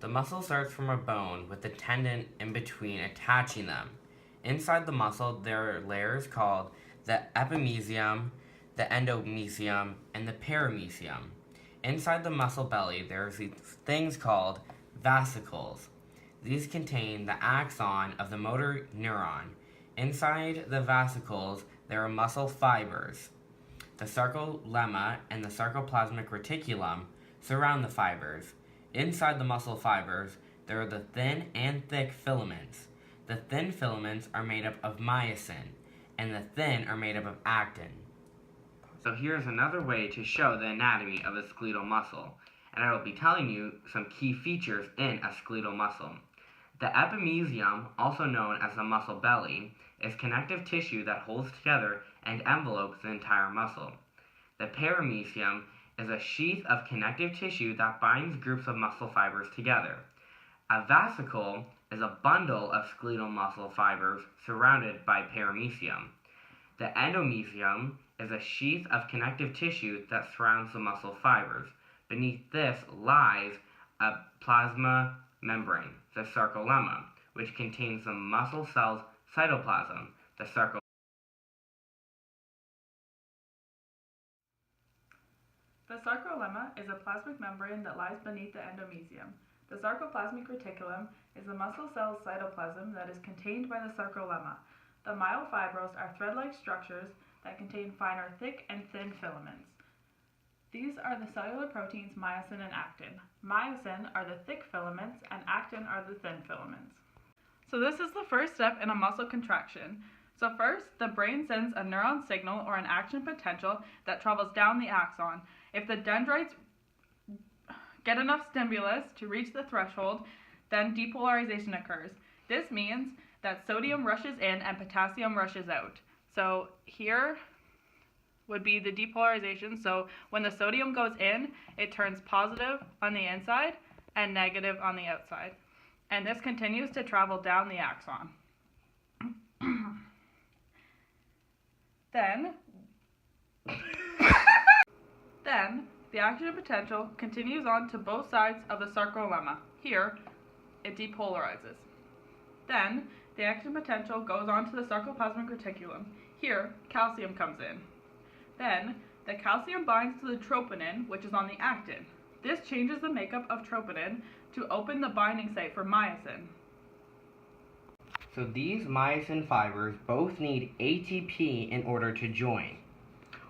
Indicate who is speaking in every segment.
Speaker 1: The muscle starts from a bone with the tendon in between attaching them. Inside the muscle, there are layers called the epimysium, the endomysium, and the perimysium. Inside the muscle belly, there are these things called vesicles. These contain the axon of the motor neuron. Inside the vesicles, there are muscle fibers. The sarcolemma and the sarcoplasmic reticulum surround the fibers. Inside the muscle fibers, there are the thin and thick filaments. The thin filaments are made up of myosin, and the thin are made up of actin. So here's another way to show the anatomy of a skeletal muscle, and I will be telling you some key features in a skeletal muscle. The epimysium, also known as the muscle belly, is connective tissue that holds together and envelopes the entire muscle. The perimysium is a sheath of connective tissue that binds groups of muscle fibers together. A vesicle is a bundle of skeletal muscle fibers surrounded by perimysium. The endomysium is a sheath of connective tissue that surrounds the muscle fibers. Beneath this lies a plasma membrane, the sarcolemma, which contains the muscle cell's cytoplasm.
Speaker 2: The sarcolemma is a plasmic membrane that lies beneath the endomysium. The sarcoplasmic reticulum is the muscle cell's cytoplasm that is contained by the sarcolemma. The myofibrils are thread-like structures that contain finer thick and thin filaments. These are the cellular proteins myosin and actin. Myosin are the thick filaments and actin are the thin filaments. So this is the first step in a muscle contraction. So first, the brain sends a neuron signal or an action potential that travels down the axon. If the dendrites get enough stimulus to reach the threshold, then depolarization occurs. This means that sodium rushes in and potassium rushes out. So here would be the depolarization. So when the sodium goes in, it turns positive on the inside and negative on the outside. And this continues to travel down the axon. Then the action potential continues on to both sides of the sarcolemma. Here, it depolarizes. Then the action potential goes on to the sarcoplasmic reticulum. Here, calcium comes in. Then the calcium binds to the troponin, which is on the actin. This changes the makeup of troponin to open the binding site for myosin.
Speaker 1: So these myosin fibers both need ATP in order to join.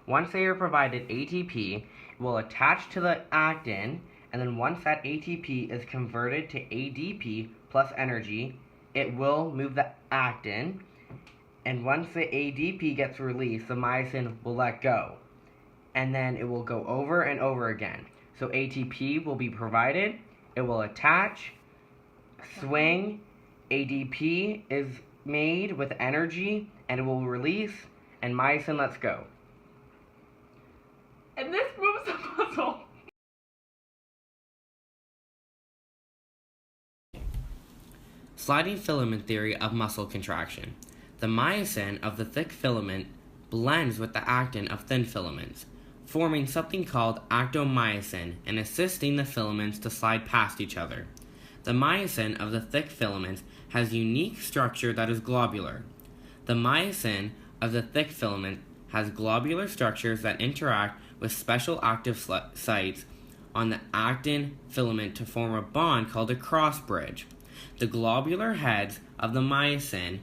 Speaker 1: Once they are provided ATP, it will attach to the actin, and then once that ATP is converted to ADP plus energy, it will move the actin, and once the ADP gets released, the myosin will let go. And then it will go over and over again. So ATP will be provided, it will attach, swing, ADP is made with energy, and it will release, and myosin lets go.
Speaker 2: And this moves the muscle.
Speaker 1: Sliding filament theory of muscle contraction. The myosin of the thick filament blends with the actin of thin filaments, forming something called actomyosin and assisting the filaments to slide past each other. The myosin of the thick filaments has unique structure that is globular. The myosin of the thick filament has globular structures that interact with special active sites on the actin filament to form a bond called a cross bridge. The globular heads of the myosin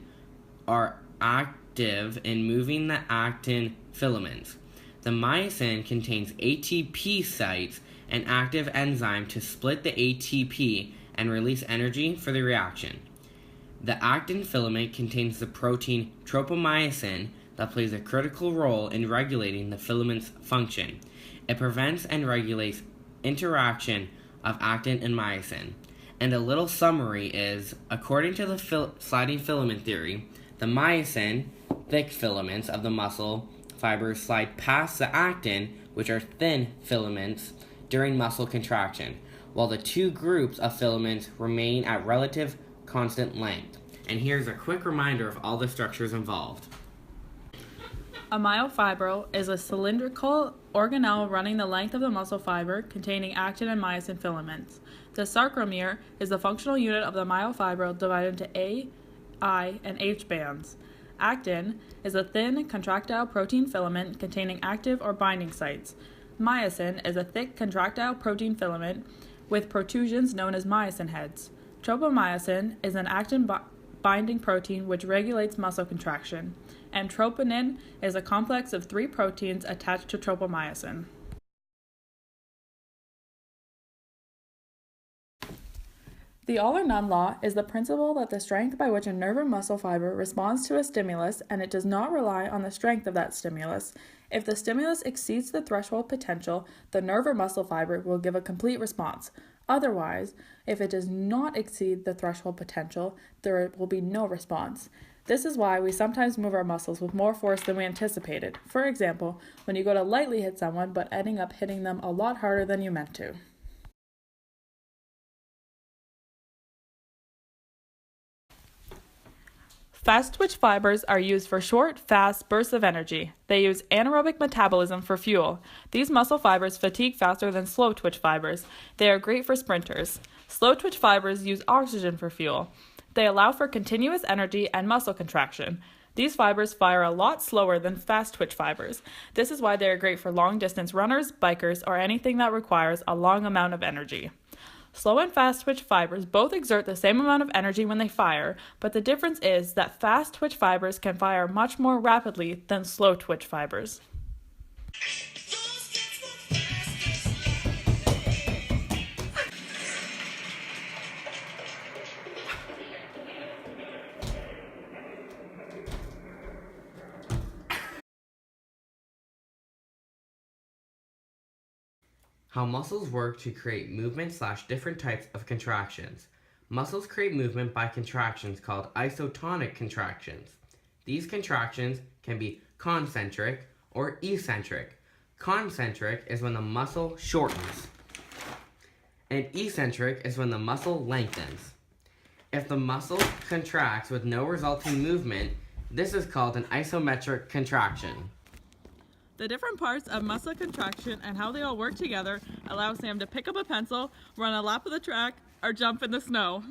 Speaker 1: are active in moving the actin filaments. The myosin contains ATP sites and active enzyme to split the ATP and release energy for the reaction. The actin filament contains the protein tropomyosin that plays a critical role in regulating the filament's function. It prevents and regulates interaction of actin and myosin. And a little summary is, according to the sliding filament theory, the myosin, thick filaments of the muscle fibers slide past the actin, which are thin filaments, during muscle contraction, while the two groups of filaments remain at relative constant length. And here's a quick reminder of all the structures involved.
Speaker 2: A myofibril is a cylindrical organelle running the length of the muscle fiber containing actin and myosin filaments. The sarcomere is the functional unit of the myofibril divided into A, I, and H bands. Actin is a thin, contractile protein filament containing active or binding sites. Myosin is a thick, contractile protein filament with protrusions known as myosin heads. Tropomyosin is an actin binding protein which regulates muscle contraction. And troponin is a complex of 3 proteins attached to tropomyosin. The all or none law is the principle that the strength by which a nerve or muscle fiber responds to a stimulus and it does not rely on the strength of that stimulus. If the stimulus exceeds the threshold potential, the nerve or muscle fiber will give a complete response. Otherwise, if it does not exceed the threshold potential, there will be no response. This is why we sometimes move our muscles with more force than we anticipated. For example, when you go to lightly hit someone but ending up hitting them a lot harder than you meant to. Fast twitch fibers are used for short, fast bursts of energy. They use anaerobic metabolism for fuel. These muscle fibers fatigue faster than slow twitch fibers. They are great for sprinters. Slow twitch fibers use oxygen for fuel. They allow for continuous energy and muscle contraction. These fibers fire a lot slower than fast twitch fibers. This is why they are great for long distance runners, bikers, or anything that requires a long amount of energy. Slow and fast twitch fibers both exert the same amount of energy when they fire, but the difference is that fast twitch fibers can fire much more rapidly than slow twitch fibers.
Speaker 1: How muscles work to create movement / different types of contractions. Muscles create movement by contractions called isotonic contractions. These contractions can be concentric or eccentric. Concentric is when the muscle shortens, and eccentric is when the muscle lengthens. If the muscle contracts with no resulting movement, this is called an isometric contraction.
Speaker 2: The different parts of muscle contraction and how they all work together allow Sam to pick up a pencil, run a lap of the track, or jump in the snow.